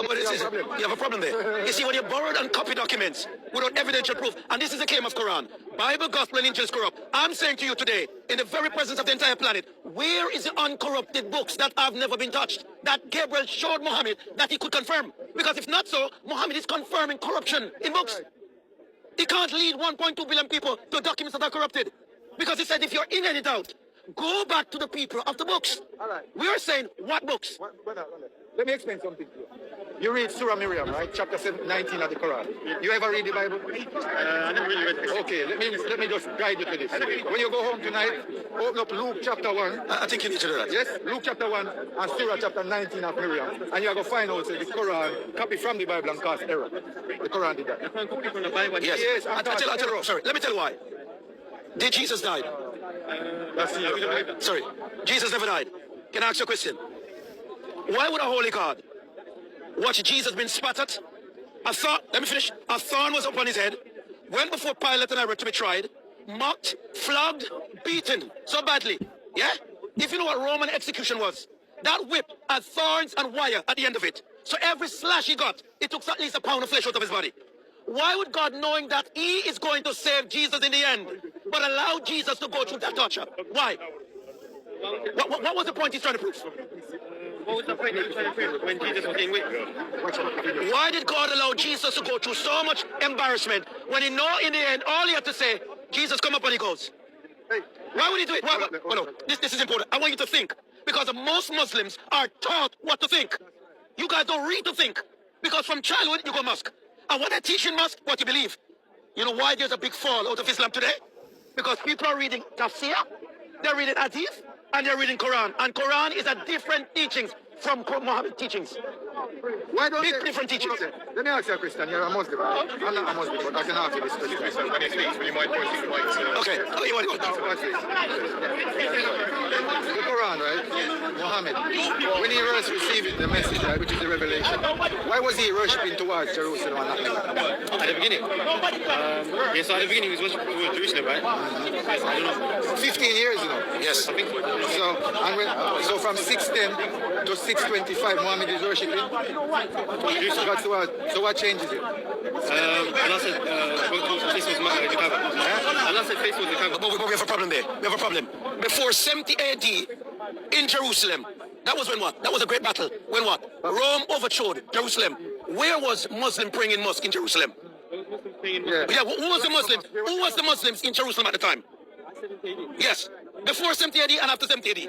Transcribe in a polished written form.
But you have a problem there. You see, when you borrowed and copy documents without evidential proof, and this is the claim of Quran, Bible, Gospel, and Injil is corrupt. I'm saying to you today, in the very presence of the entire planet, where is the uncorrupted books that have never been touched, that Gabriel showed Muhammad that he could confirm? Because if not so, Muhammad is confirming corruption in books. He can't lead 1.2 billion people to documents that are corrupted. Because he said, if you're in any doubt, go back to the people of the books. All right. We are saying, what books? Let me explain something to you. You read Surah Miriam, right? Chapter 19 of the Quran. You ever read the Bible? I never really read it. Okay, let me just guide you to this. When you go home tonight, open up Luke chapter 1. I think you need to do that. Yes, Luke chapter 1 and Surah chapter 19 of Miriam. And you are going to find out that the Quran copy from the Bible and cause error. The Quran did that. You can't copy from the Bible. Yes, I'll tell you. Sorry, let me tell you why. Did Jesus die? Sorry, Jesus never died. Can I ask you a question? Why would a holy God watch Jesus being spat at? Let me finish. A thorn was upon his head, went before Pilate and Herod to be tried, mocked, flogged, beaten so badly. Yeah? If you know what Roman execution was, that whip had thorns and wire at the end of it. So every slash he got, it took at least a pound of flesh out of his body. Why would God, knowing that he is going to save Jesus in the end, but allow Jesus to go through that torture? Why? What was the point he's trying to prove? What was the point he was trying to prove when Jesus was being whipped? Why did God allow Jesus to go through so much embarrassment when he know in the end all he had to say, Jesus, come up, and he goes? Why would he do it? No, this is important. I want you to think, because most Muslims are taught what to think. You guys don't read to think, because from childhood you go mosque. And what they teach in mosque, what you believe. You know why there's a big fall out of Islam today? Because people are reading tafsir, they're reading hadith, and they're reading Quran. And Quran is a different teachings from Muhammad teachings. Why don't Different teachings. Okay. Let me ask you a question. You're a Muslim, right? I'm not a Muslim, but I can ask you this question. When he speaks, will you mind pointing the mic to... Okay. Oh, you want to go? Watch this. The Quran, right? Muhammad, when he first received the message, right, which is the revelation, why was he worshipping towards Jerusalem and not Mecca? At the beginning? Yes, at the beginning he was worshiping towards Jerusalem, right? I don't know. 15 years, you know. Yes. I think so. So from 610 to 625, Muhammad is worshipping. So what changes it? Allah said, face was the Kaaba. Allah said face was the Kaaba. But we have a problem there. We have a problem. Before 70 AD in Jerusalem, that was when what? That was a great battle. When what? Rome overthrew Jerusalem. Where was Muslim praying in mosque in Jerusalem? Yeah, who was the Muslims? Who was the Muslims in Jerusalem at the time? Yes. Before 70 AD and after 70 AD.